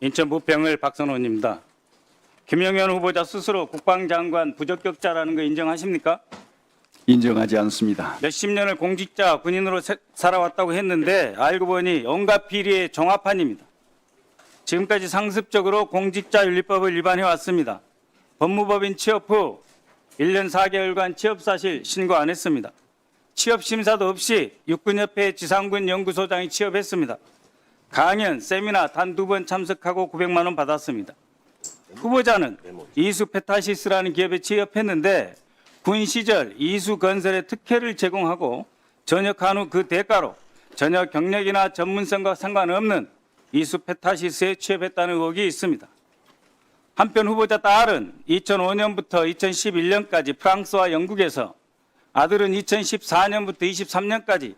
인천 부평을 박선원입니다. 김영현 후보자 스스로 국방장관 부적격자라는 거 인정하십니까? 인정하지 않습니다. 몇십 년을 공직자 군인으로 살아왔다고 했는데 알고 보니 온갖 비리의 종합판입니다. 지금까지 상습적으로 공직자윤리법을 위반해 왔습니다. 법무법인 취업 후 1년 4개월간 취업사실 신고 안 했습니다. 취업심사도 없이 육군협회 지상군 연구소장이 취업했습니다. 강연, 세미나 단 2번 참석하고 900만 원 받았습니다. 후보자는 이수 페타시스라는 기업에 취업했는데 군 시절 이수 건설에 특혜를 제공하고 전역한 후 그 대가로 전혀 경력이나 전문성과 상관없는 이수 페타시스에 취업했다는 의혹이 있습니다. 한편 후보자 딸은 2005년부터 2011년까지 프랑스와 영국에서, 아들은 2014년부터 23년까지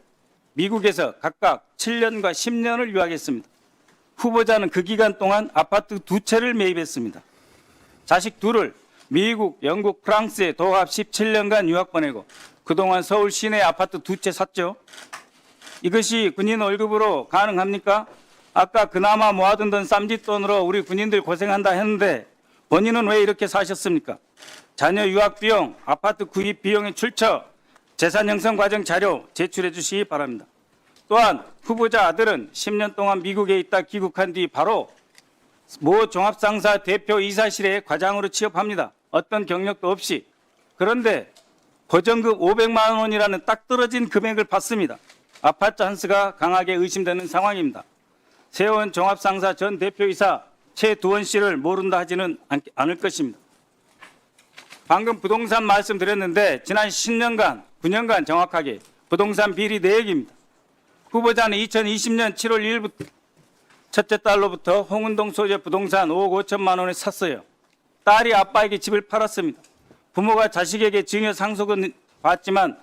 미국에서 각각 7년과 10년을 유학했습니다. 후보자는 그 기간 동안 아파트 2채를 매입했습니다. 자식 둘을 미국, 영국, 프랑스에 도합 17년간 유학 보내고 그동안 서울 시내 아파트 2채 샀죠. 이것이 군인 월급으로 가능합니까? 아까 그나마 모아둔 돈 쌈짓돈으로 우리 군인들 고생한다 했는데 본인은 왜 이렇게 사셨습니까? 자녀 유학 비용, 아파트 구입 비용의 출처, 재산 형성 과정 자료 제출해 주시기 바랍니다. 또한 후보자 아들은 10년 동안 미국에 있다 귀국한 뒤 바로 모 종합상사 대표 이사실에 과장으로 취업합니다. 어떤 경력도 없이. 그런데 고정급 500만 원이라는 딱 떨어진 금액을 받습니다. 아파트 한 수가 강하게 의심되는 상황입니다. 세원 종합상사 전 대표이사 최두원 씨를 모른다 하지는 않을 것입니다. 방금 부동산 말씀드렸는데 지난 10년간, 9년간 정확하게 부동산 비리 내역입니다. 후보자는 2020년 7월 1일부터 첫째 딸로부터 홍은동 소재 부동산 5억 5천만 원을 샀어요. 딸이 아빠에게 집을 팔았습니다. 부모가 자식에게 증여 상속은 받지만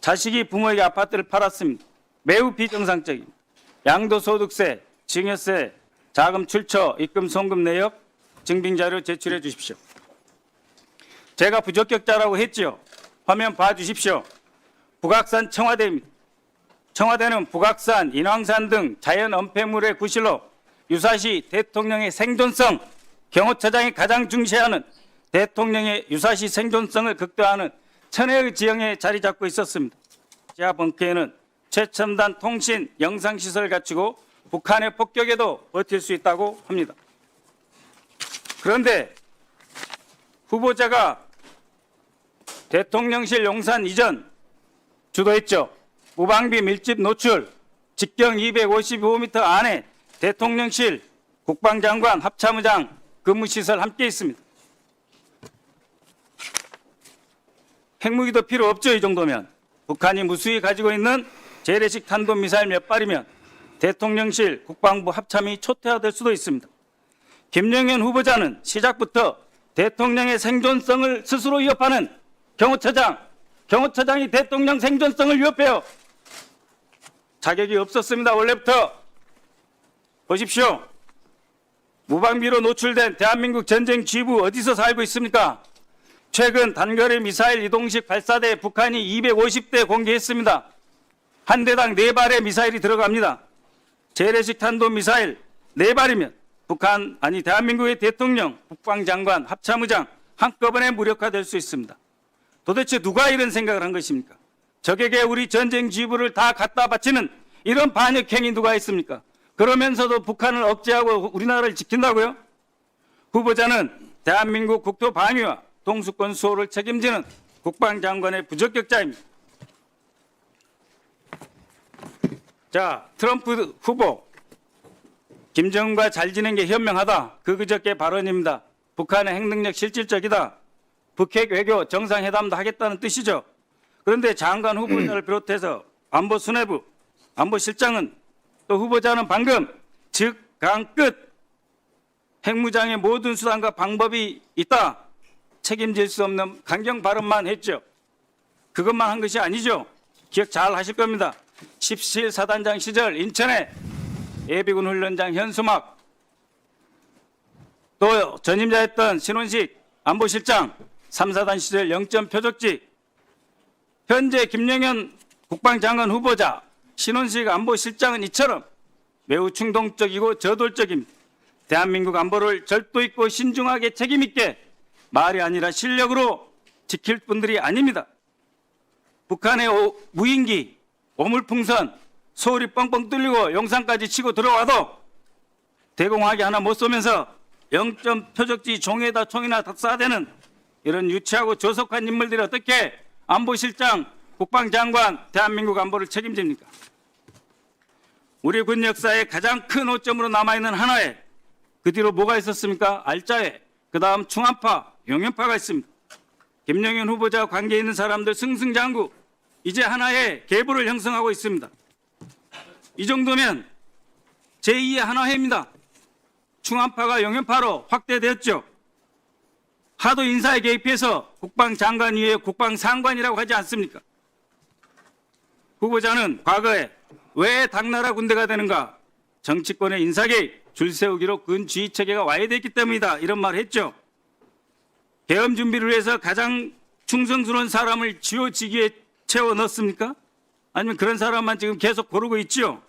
자식이 부모에게 아파트를 팔았습니다. 매우 비정상적입니다. 양도소득세, 증여세, 자금 출처, 입금 송금 내역, 증빙자료 제출해 주십시오. 제가 부적격자라고 했지요. 화면 봐주십시오. 북악산 청와대입니다. 청와대는 북악산, 인왕산 등 자연 엄폐물의 구실로 유사시 대통령의 생존성, 경호처장이 가장 중시하는 대통령의 유사시 생존성을 극대화하는 천혜의 지형에 자리 잡고 있었습니다. 지하 벙커에는 최첨단 통신, 영상시설을 갖추고 북한의 폭격에도 버틸 수 있다고 합니다. 그런데 후보자가 대통령실 용산 이전 주도했죠. 무방비 밀집 노출, 직경 255m 안에 대통령실, 국방장관, 합참의장 근무시설 함께 있습니다. 핵무기도 필요 없죠. 이 정도면. 북한이 무수히 가지고 있는 재래식 탄도미사일 몇 발이면 대통령실, 국방부 합참이 초토화될 수도 있습니다. 김영현 후보자는 시작부터 대통령의 생존성을 스스로 위협하는 경호처장이 대통령 생존성을 위협해요. 자격이 없었습니다. 원래부터. 보십시오. 무방비로 노출된 대한민국 전쟁 지휘부 어디서 살고 있습니까? 최근 단거리 미사일 이동식 발사대에 북한이 250대 공개했습니다. 한 대당 4발의 미사일이 들어갑니다. 재래식 탄도미사일 4발이면 대한민국의 대통령, 국방장관, 합참의장 한꺼번에 무력화될 수 있습니다. 도대체 누가 이런 생각을 한 것입니까? 적에게 우리 전쟁 지휘부를 다 갖다 바치는 이런 반역행위 누가 있습니까? 그러면서도 북한을 억제하고 우리나라를 지킨다고요? 후보자는 대한민국 국토 방위와 동수권 수호를 책임지는 국방장관의 부적격자입니다. 자, 트럼프 후보, 김정은과 잘 지낸 게 현명하다. 그저께 발언입니다. 북한의 핵능력 실질적이다. 북핵 외교 정상회담도 하겠다는 뜻이죠. 그런데 장관 후보자를 비롯해서 안보 수뇌부, 안보실장은 또 후보자는 방금 즉, 강, 끝 핵무장의 모든 수단과 방법이 있다. 책임질 수 없는 강경 발언만 했죠. 그것만 한 것이 아니죠. 기억 잘 하실 겁니다. 17사단장 시절 인천에 예비군 훈련장 현수막, 또 전임자였던 신원식 안보실장 3사단 시절 영점 표적지, 현재 김영현 국방장관 후보자 신원식 안보실장은 이처럼 매우 충동적이고 저돌적입니다. 대한민국 안보를 절도 있고 신중하게 책임 있게 말이 아니라 실력으로 지킬 분들이 아닙니다. 북한의 무인기, 오물풍선, 소울이 뻥뻥 뚫리고 영상까지 치고 들어와도 대공하게 하나 못 쏘면서 0점 표적지 종에다 총이나 다 쏴대는 이런 유치하고 조속한 인물들이 어떻게 안보실장, 국방장관, 대한민국 안보를 책임집니까? 우리 군 역사의 가장 큰 오점으로 남아있는 하나에 그 뒤로 뭐가 있었습니까? 알짜회, 그 다음 충암파, 용연파가 있습니다. 김영현 후보자 관계 있는 사람들 승승장구 이제 하나의 계보를 형성하고 있습니다. 이 정도면 제2의 하나회입니다. 충암파가 용연파로 확대되었죠. 하도 인사에 개입해서 국방장관 위에 국방상관이라고 하지 않습니까? 후보자는 과거에 왜 당나라 군대가 되는가? 정치권의 인사 개입, 줄 세우기로 근주의 체계가 와해됐기 때문이다. 이런 말을 했죠. 계엄 준비를 위해서 가장 충성스러운 사람을 지휘직에 채워 넣습니까? 아니면 그런 사람만 지금 계속 고르고 있지요?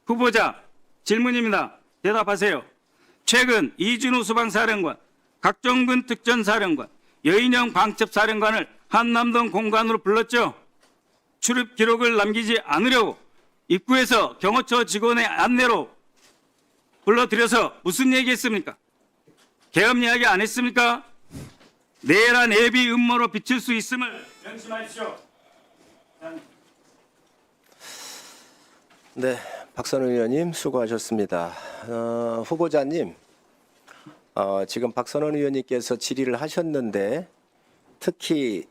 후보자, 질문입니다. 대답하세요. 최근 이준우 수방사령관, 각종군 특전사령관, 여인영 방첩사령관을 한남동 공간으로 불렀죠. 출입 기록을 남기지 않으려고 입구에서 경호처 직원의 안내로 불러들여서 무슨 얘기했습니까? 계엄 이야기 안 했습니까? 내란 예비 음모로 비칠 수 있음을 명심하십시오. 네, 박선우 의원님 수고하셨습니다. 후보자님, 지금 박선우 의원님께서 질의를 하셨는데 특히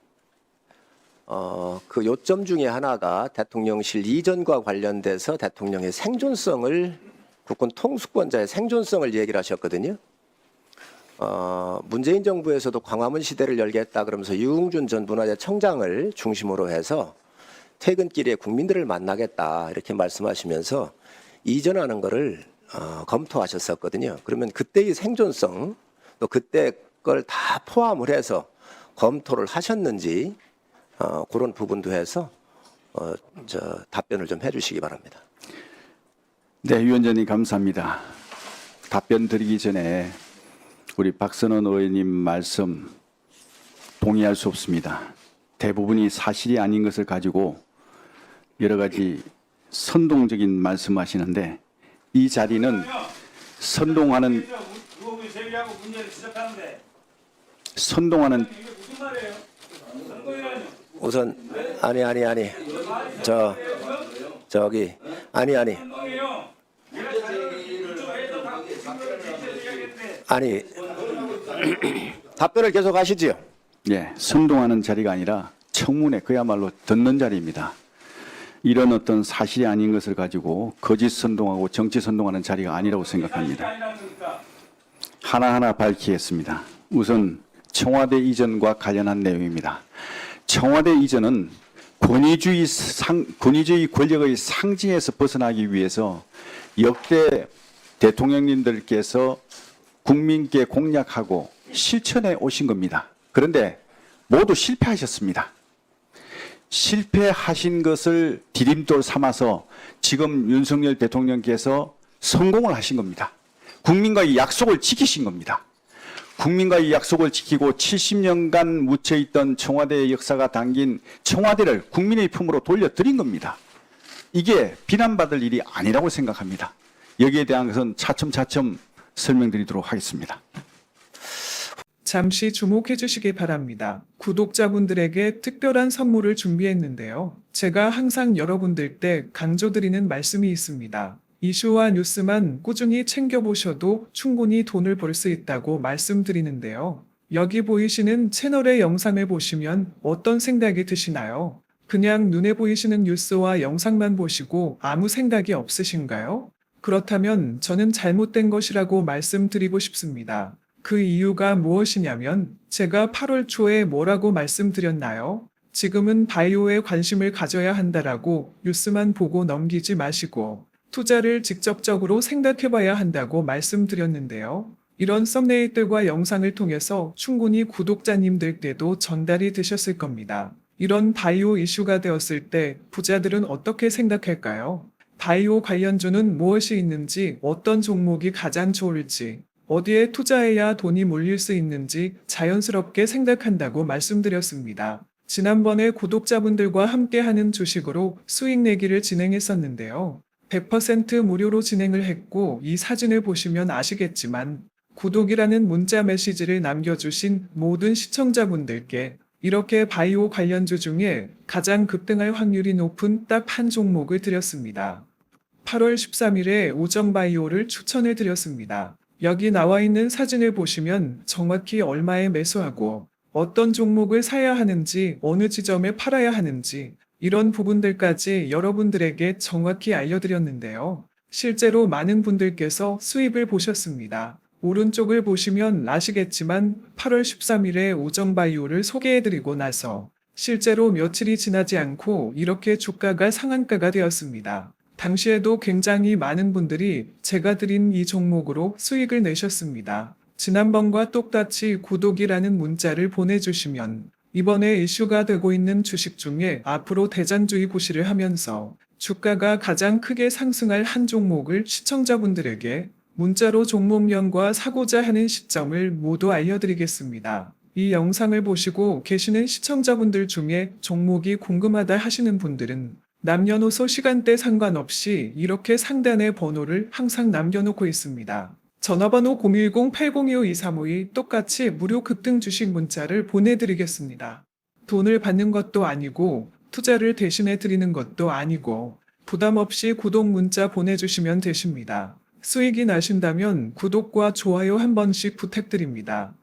그 요점 중에 하나가 대통령실 이전과 관련돼서 대통령의 생존성을 국군 통수권자의 생존성을 얘기를 하셨거든요. 문재인 정부에서도 광화문 시대를 열겠다 그러면서 유흥준 전 문화재청장을 중심으로 해서 퇴근길에 국민들을 만나겠다 이렇게 말씀하시면서 이전하는 것을 검토하셨었거든요. 그러면 그때의 생존성 또 그때 걸 다 포함을 해서 검토를 하셨는지 그런 부분도 해서 답변을 좀 해주시기 바랍니다. 네, 위원장님 감사합니다. 답변 드리기 전에 우리 박선원 의원님 말씀 동의할 수 없습니다. 대부분이 사실이 아닌 것을 가지고 여러 가지 선동적인 말씀하시는데 이 자리는 선동하는 우선 아니 저기 아니 답변을 계속 하시지요. 예, 선동하는 자리가 아니라 청문회 그야말로 듣는 자리입니다. 이런 어떤 사실이 아닌 것을 가지고 거짓 선동하고 정치 선동하는 자리가 아니라고 생각합니다. 하나하나 밝히겠습니다. 우선 청와대 이전과 관련한 내용입니다. 청와대 이전은 권위주의 권력의 상징에서 벗어나기 위해서 역대 대통령님들께서 국민께 공약하고 실천해 오신 겁니다. 그런데 모두 실패하셨습니다. 실패하신 것을 디딤돌 삼아서 지금 윤석열 대통령께서 성공을 하신 겁니다. 국민과의 약속을 지키신 겁니다. 국민과의 약속을 지키고 70년간 묻혀있던 청와대의 역사가 담긴 청와대를 국민의 품으로 돌려드린 겁니다. 이게 비난받을 일이 아니라고 생각합니다. 여기에 대한 것은 차츰차츰 설명드리도록 하겠습니다. 잠시 주목해 주시기 바랍니다. 구독자분들에게 특별한 선물을 준비했는데요. 제가 항상 여러분들 때 강조드리는 말씀이 있습니다. 이슈와 뉴스만 꾸준히 챙겨보셔도 충분히 돈을 벌 수 있다고 말씀드리는데요. 여기 보이시는 채널의 영상을 보시면 어떤 생각이 드시나요? 그냥 눈에 보이시는 뉴스와 영상만 보시고 아무 생각이 없으신가요? 그렇다면 저는 잘못된 것이라고 말씀드리고 싶습니다. 그 이유가 무엇이냐면 제가 8월 초에 뭐라고 말씀드렸나요? 지금은 바이오에 관심을 가져야 한다라고 뉴스만 보고 넘기지 마시고 투자를 직접적으로 생각해봐야 한다고 말씀드렸는데요. 이런 썸네일들과 영상을 통해서 충분히 구독자님들께도 전달이 되셨을 겁니다. 이런 바이오 이슈가 되었을 때 부자들은 어떻게 생각할까요? 바이오 관련주는 무엇이 있는지, 어떤 종목이 가장 좋을지, 어디에 투자해야 돈이 몰릴 수 있는지 자연스럽게 생각한다고 말씀드렸습니다. 지난번에 구독자분들과 함께하는 주식으로 수익 내기를 진행했었는데요. 100% 무료로 진행을 했고 이 사진을 보시면 아시겠지만 구독이라는 문자 메시지를 남겨주신 모든 시청자분들께 이렇게 바이오 관련주 중에 가장 급등할 확률이 높은 딱 한 종목을 드렸습니다. 8월 13일에 오정바이오를 추천해 드렸습니다. 여기 나와 있는 사진을 보시면 정확히 얼마에 매수하고 어떤 종목을 사야 하는지 어느 지점에 팔아야 하는지 이런 부분들까지 여러분들에게 정확히 알려드렸는데요. 실제로 많은 분들께서 수입을 보셨습니다. 오른쪽을 보시면 아시겠지만 8월 13일에 오정바이오를 소개해드리고 나서 실제로 며칠이 지나지 않고 이렇게 주가가 상한가가 되었습니다. 당시에도 굉장히 많은 분들이 제가 드린 이 종목으로 수익을 내셨습니다. 지난번과 똑같이 구독이라는 문자를 보내주시면 이번에 이슈가 되고 있는 주식 중에 앞으로 대장주의 고시를 하면서 주가가 가장 크게 상승할 한 종목을 시청자분들에게 문자로 종목명과 사고자 하는 시점을 모두 알려드리겠습니다. 이 영상을 보시고 계시는 시청자분들 중에 종목이 궁금하다 하시는 분들은 남녀노소 시간대 상관없이 이렇게 상단에 번호를 항상 남겨놓고 있습니다. 전화번호 010-802-5352 똑같이 무료 급등 주식 문자를 보내드리겠습니다. 돈을 받는 것도 아니고 투자를 대신해 드리는 것도 아니고 부담 없이 구독 문자 보내주시면 되십니다. 수익이 나신다면 구독과 좋아요 한 번씩 부탁드립니다.